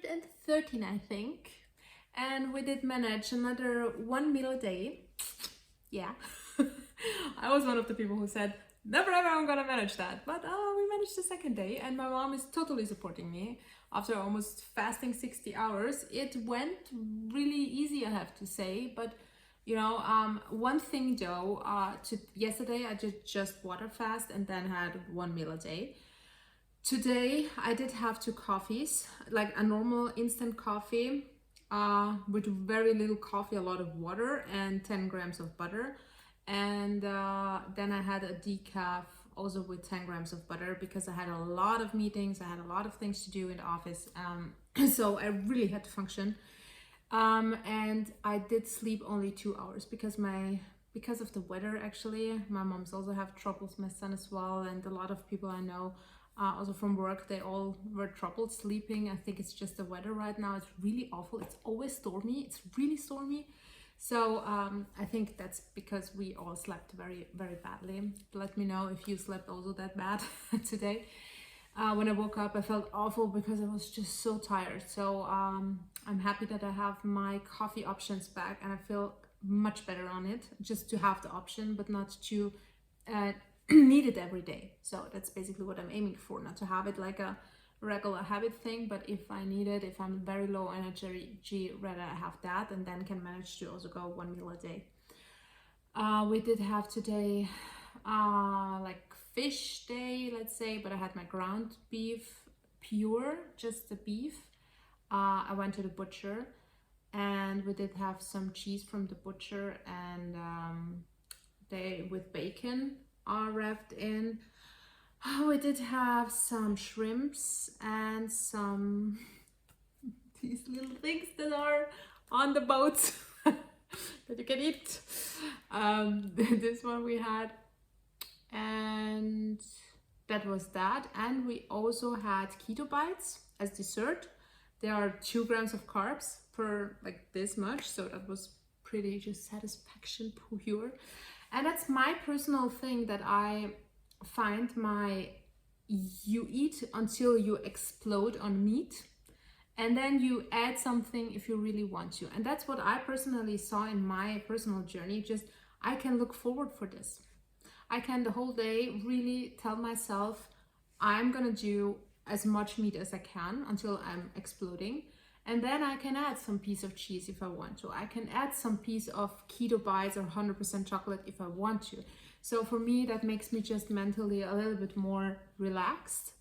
113, I think. And we did manage another 1 meal a day. Yeah. I was one of the people who said, never ever I'm gonna manage that. But we managed the second day, and my mom is totally supporting me. After almost fasting 60 hours, it went really easy, I have to say. But you know, one thing though, yesterday I did just water fast and then had 1 meal a day. Today I did have 2 coffees, like a normal instant coffee with very little coffee, a lot of water, and 10 grams of butter. And then I had a decaf also with 10 grams of butter because I had a lot of meetings, I had a lot of things to do in the office. So I really had to function. And I did sleep only 2 hours because of the weather. Actually, my mom's also have troubles, my son as well, and a lot of people I know also from work, they all were troubled sleeping. I think it's just the weather right now. It's really awful. It's always stormy. It's really stormy. So I think that's because we all slept very, very badly. Let me know if you slept also that bad today. When I woke up, I felt awful because I was just so tired. So I'm happy that I have my coffee options back, and I feel much better on it, just to have the option, but not to need it every day. So that's basically what I'm aiming for, not to have it like a regular habit thing, but if I need it, if I'm very low energy, rather I have that, and then can manage to also go 1 meal a day. We did have today like fish day, let's say, but I had my ground beef pure, just the beef. I went to the butcher and we did have some cheese from the butcher, and they with bacon are wrapped in. We did have some shrimps and some these little things that are on the boat that you can eat. This one we had, and that was that. And we also had keto bites as dessert. There are 2 grams of carbs per like this much, so that was pretty just satisfaction pure. And that's my personal thing that I find you eat until you explode on meat, and then you add something if you really want to. And that's what I personally saw in my personal journey. Just I can look forward for this. I can the whole day really tell myself I'm gonna do as much meat as I can until I'm exploding, and then I can add some piece of cheese if I want to. I can add some piece of keto bites or 100% chocolate if I want to. So for me, that makes me just mentally a little bit more relaxed.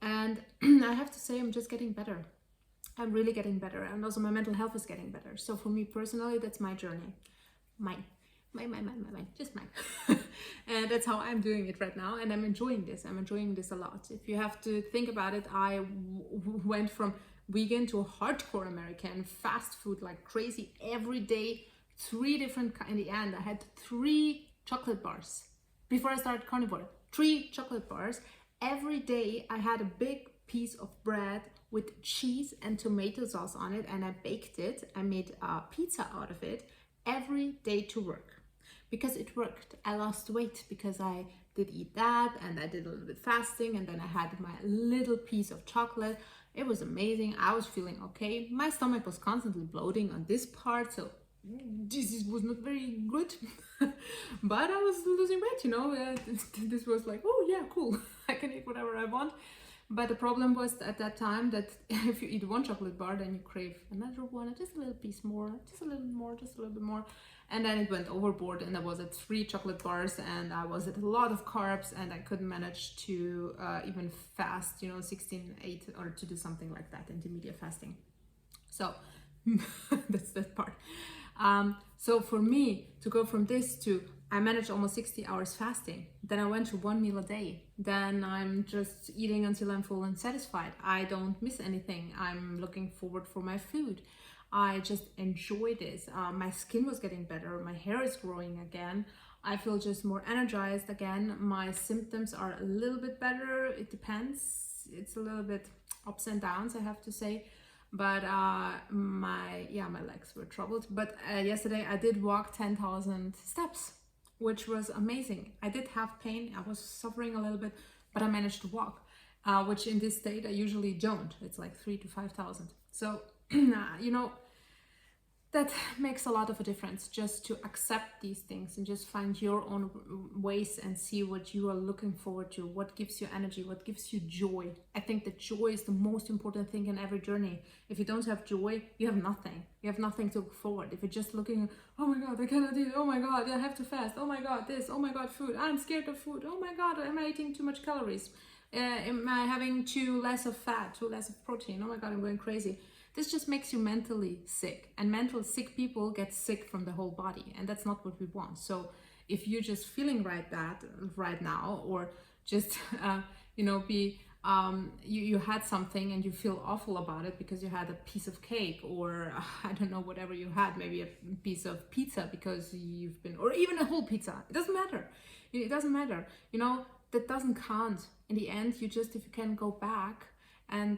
And I have to say, I'm just getting better. I'm really getting better. And also my mental health is getting better. So for me personally, that's my journey. Mine, just mine. And that's how I'm doing it right now. And I'm enjoying this. I'm enjoying this a lot. If you have to think about it, I went from vegan to hardcore American, fast food like crazy every day, 3 different, in the end, I had 3 chocolate bars. Before I started Carnivore, 3 chocolate bars. Every day I had a big piece of bread with cheese and tomato sauce on it, and I baked it. I made a pizza out of it every day to work because it worked. I lost weight because I did eat that, and I did a little bit fasting, and then I had my little piece of chocolate. It was amazing. I was feeling okay. My stomach was constantly bloating on this part, so this was not very good. But I was losing weight, you know. This was like, oh yeah, cool. I can eat whatever I want. But the problem was at that time that if you eat 1 chocolate bar, then you crave another one, just a little piece more, just a little more, just a little bit more. And then it went overboard, and I was at 3 chocolate bars, and I was at a lot of carbs, and I couldn't manage to even fast, you know, 16/8, or to do something like that, intermediate fasting. So that's that part. So for me to go from this to I managed almost 60 hours fasting, then I went to 1 meal a day, then I'm just eating until I'm full and satisfied. I don't miss anything. I'm looking forward for my food. I just enjoy this. My skin was getting better. My hair is growing again. I feel just more energized again. My symptoms are a little bit better. It depends. It's a little bit ups and downs, I have to say. But my legs were troubled. But yesterday I did walk 10,000 steps, which was amazing. I did have pain. I was suffering a little bit, but I managed to walk. which in this state I usually don't. It's like 3,000 to 5,000. So, you know, that makes a lot of a difference, just to accept these things and just find your own ways and see what you are looking forward to, what gives you energy, what gives you joy. I think that joy is the most important thing in every journey. If you don't have joy, you have nothing. You have nothing to look forward. If you're just looking, oh my God, I cannot eat, oh my God, I have to fast, oh my God, this, oh my God, food, I'm scared of food, oh my God, am I eating too much calories? Am I having too less of fat, too less of protein? Oh my God, I'm going crazy. This just makes you mentally sick, and mental sick people get sick from the whole body, and that's not what we want. So if you're just feeling right now, or just you know, you had something and you feel awful about it because you had a piece of cake, or I don't know, whatever you had, maybe a piece of pizza because you've been, or even a whole pizza. It doesn't matter. It doesn't matter. You know, that doesn't count. In the end, you just, if you can go back and,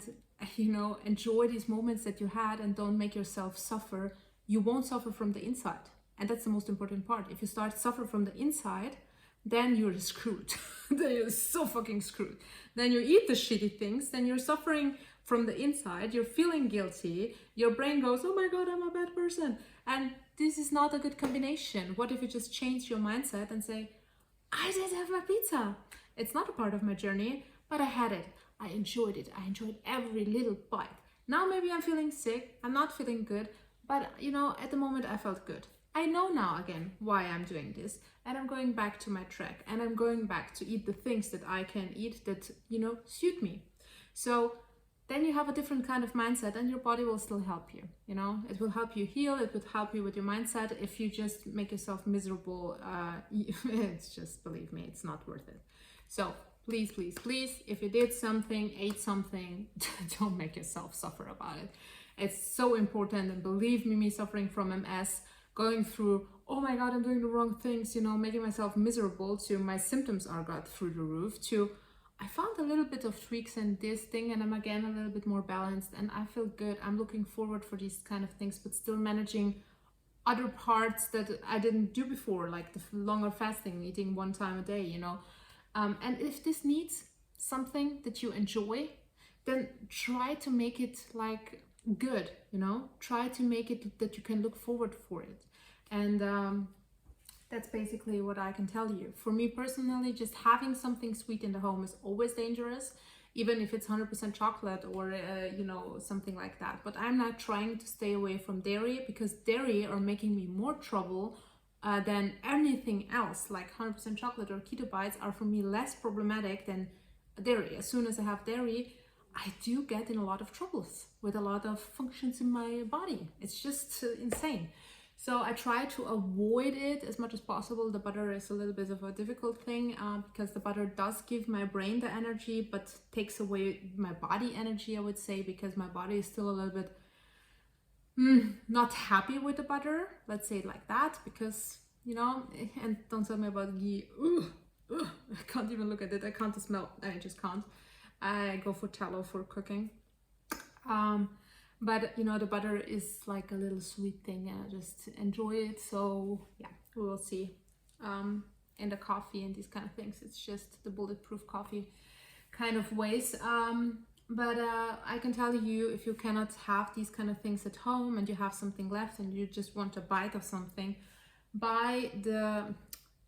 you know, enjoy these moments that you had and don't make yourself suffer, you won't suffer from the inside. And that's the most important part. If you start suffer from the inside, then you're screwed. Then you're so fucking screwed. Then you eat the shitty things, then you're suffering from the inside, you're feeling guilty, your brain goes, oh my God, I'm a bad person. And this is not a good combination. What if you just change your mindset and say, I did have my pizza. It's not a part of my journey, but I had it. I enjoyed it. I enjoyed every little bite. Now maybe I'm feeling sick. I'm not feeling good, but you know, at the moment I felt good. I know now again why I'm doing this, and I'm going back to my track, and I'm going back to eat the things that I can eat that, you know, suit me. So then you have a different kind of mindset, and your body will still help you. You know, it will help you heal. It will help you with your mindset. If you just make yourself miserable, it's just, believe me, it's not worth it. So please, please, please, if you did something, ate something, don't make yourself suffer about it. It's so important, and believe me suffering from MS, going through, oh my God, I'm doing the wrong things, you know, making myself miserable, to my symptoms are got through the roof, to I found a little bit of tweaks in this thing, and I'm again a little bit more balanced, and I feel good. I'm looking forward for these kind of things, but still managing other parts that I didn't do before, like the longer fasting, eating 1 time a day, you know. And if this needs something that you enjoy, then try to make it like good, you know, try to make it that you can look forward for it. And that's basically what I can tell you. For me personally, just having something sweet in the home is always dangerous, even if it's 100% chocolate or, you know, something like that. But I'm not trying to stay away from dairy, because dairy are making me more trouble than anything else. Like 100% chocolate or keto bites are for me less problematic than dairy. As soon as I have dairy, I do get in a lot of troubles with a lot of functions in my body. It's just insane. So I try to avoid it as much as possible. The butter is a little bit of a difficult thing because the butter does give my brain the energy, but takes away my body energy, I would say, because my body is still a little bit not happy with the butter, let's say it like that, because, you know, and don't tell me about ghee. I can't even look at it. I can't smell. I just can't. I go for tallow for cooking. But you know, the butter is like a little sweet thing, and I just enjoy it. So yeah, we will see. In the coffee and these kind of things, it's just the bulletproof coffee kind of ways. But I can tell you, if you cannot have these kind of things at home and you have something left and you just want a bite of something, buy the,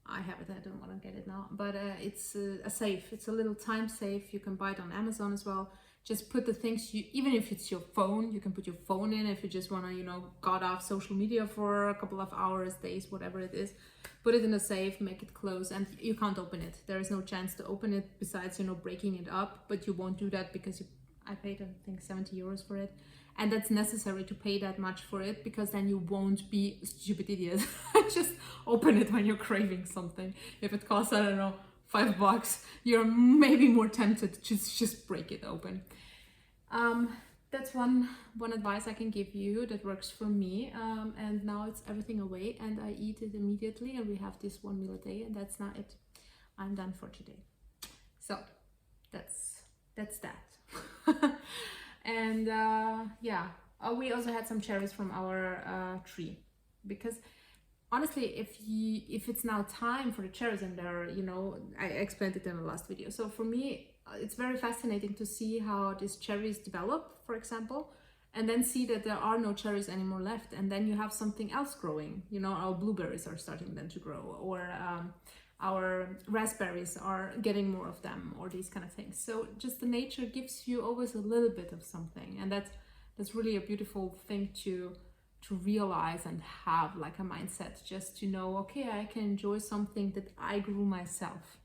I have it, I don't want to get it now, but it's a safe. It's a little time safe. You can buy it on Amazon as well. Just put the things, even if it's your phone, you can put your phone in if you just want to, you know, got off social media for a couple of hours, days, whatever it is. Put it in a safe, make it close, and you can't open it. There is no chance to open it besides, you know, breaking it up, but you won't do that because I paid, I think, 70 euros for it. And that's necessary to pay that much for it, because then you won't be a stupid idiot. Just open it when you're craving something. If it costs, I don't know, $5, you're maybe more tempted to just break it open. That's one advice I can give you that works for me. And now it's everything away, and I eat it immediately, and we have this 1 meal a day, and that's not it. I'm done for today. So that's that. And yeah, we also had some cherries from our tree, because honestly, if it's now time for the cherries, and they're, you know, I explained it in the last video. So for me, it's very fascinating to see how these cherries develop, for example, and then see that there are no cherries anymore left, and then you have something else growing. You know, our blueberries are starting then to grow, or our raspberries are getting more of them, or these kind of things. So just the nature gives you always a little bit of something, and that's really a beautiful thing to realize and have, like a mindset, just to know, okay, I can enjoy something that I grew myself.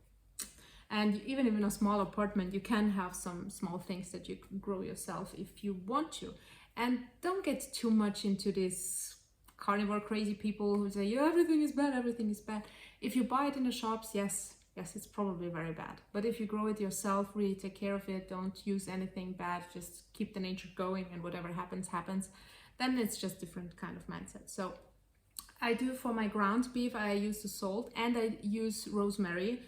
And even in a small apartment, you can have some small things that you can grow yourself if you want to. And don't get too much into this carnivore crazy people who say, yeah, everything is bad, everything is bad. If you buy it in the shops, yes, it's probably very bad. But if you grow it yourself, really take care of it, don't use anything bad, just keep the nature going, and whatever happens, happens, then it's just different kind of mindset. So I do, for my ground beef, I use the salt, and I use rosemary,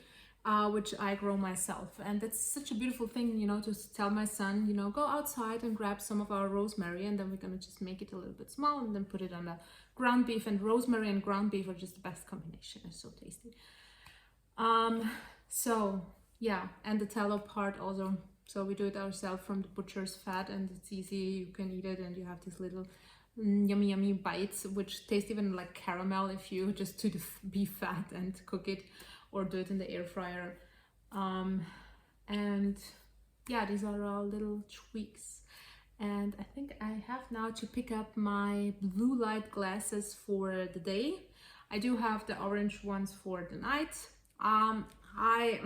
which I grow myself. And that's such a beautiful thing, you know, to tell my son, you know, go outside and grab some of our rosemary, and then we're gonna just make it a little bit small and then put it on the ground beef. And rosemary and ground beef are just the best combination. It's so tasty. So yeah, and the tallow part also. So we do it ourselves from the butcher's fat, and it's easy, you can eat it, and you have these little yummy bites, which taste even like caramel if you just do the beef fat and cook it, or do it in the air fryer. And yeah, these are all little tweaks. And I think I have now to pick up my blue light glasses for the day. I do have the orange ones for the night. I'm a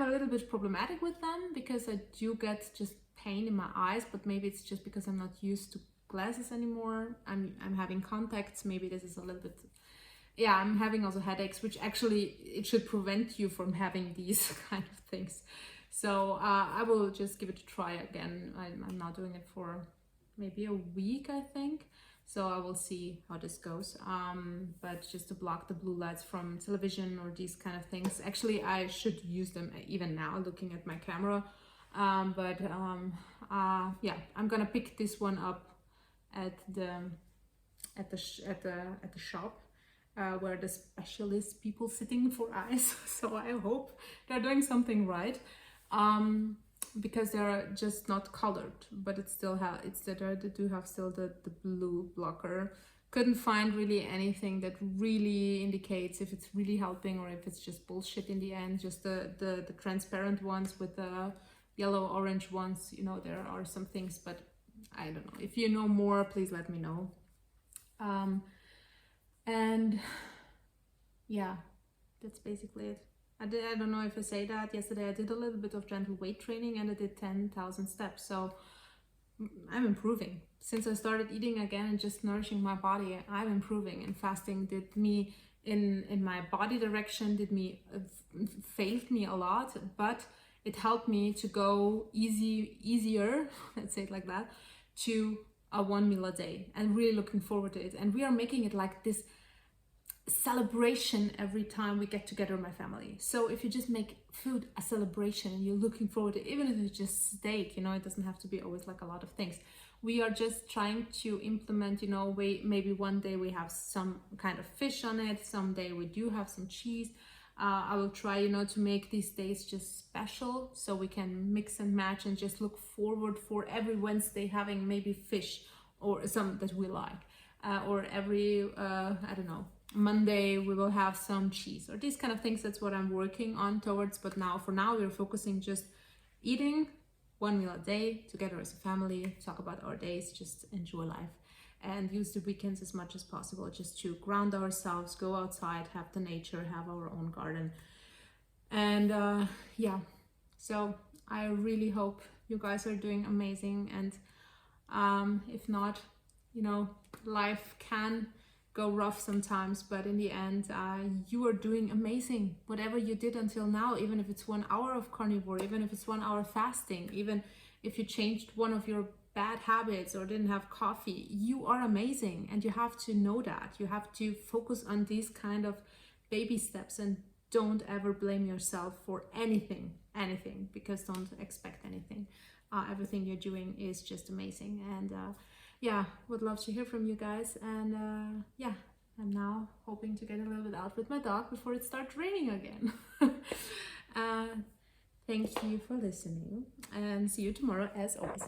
little bit problematic with them, because I do get just pain in my eyes, but maybe it's just because I'm not used to glasses anymore. I'm having contacts. Maybe this is a little bit, yeah, I'm having also headaches, which actually it should prevent you from having these kind of things. So I will just give it a try again. I'm now doing it for maybe a week, I think. So I will see how this goes. But just to block the blue lights from television or these kind of things. Actually, I should use them even now, looking at my camera. Yeah, I'm gonna pick this one up at the shop, where the specialist people sitting for eyes. So I hope they're doing something right. Because they're just not colored, but it still they do have still the blue blocker. Couldn't find really anything that really indicates if it's really helping or if it's just bullshit in the end. Just the transparent ones with the yellow orange ones, you know, there are some things, but I don't know. If you know more, please let me know. And yeah, that's basically it. I don't know if I say that. Yesterday I did a little bit of gentle weight training, and I did 10,000 steps. So I'm improving. Since I started eating again and just nourishing my body, I'm improving. And fasting did me in my body direction, failed me a lot, but it helped me to go easier, let's say it like that, to a 1 meal a day, and really looking forward to it. And we are making it like this celebration every time we get together, my family. So if you just make food a celebration and you're looking forward to it, even if it's just steak, you know, it doesn't have to be always like a lot of things. We are just trying to implement, you know, maybe one day we have some kind of fish on it, someday we do have some cheese. I will try, you know, to make these days just special, so we can mix and match and just look forward for every Wednesday having maybe fish or some that we like, or every I don't know, Monday we will have some cheese, or these kind of things. That's what I'm working on towards. But for now we're focusing just eating 1 meal a day together as a family, talk about our days, just enjoy life, and use the weekends as much as possible just to ground ourselves, go outside, have the nature, have our own garden. And yeah, so I really hope you guys are doing amazing. And if not, you know, life can go rough sometimes, but in the end, you are doing amazing. Whatever you did until now, even if it's 1 hour of carnivore, even if it's 1 hour fasting, even if you changed one of your bad habits or didn't have coffee, you are amazing. And you have to know that. You have to focus on these kind of baby steps, and don't ever blame yourself for anything, because don't expect anything. Everything you're doing is just amazing. And yeah, would love to hear from you guys. And yeah, I'm now hoping to get a little bit out with my dog before it starts raining again. Thank you for listening and see you tomorrow as always.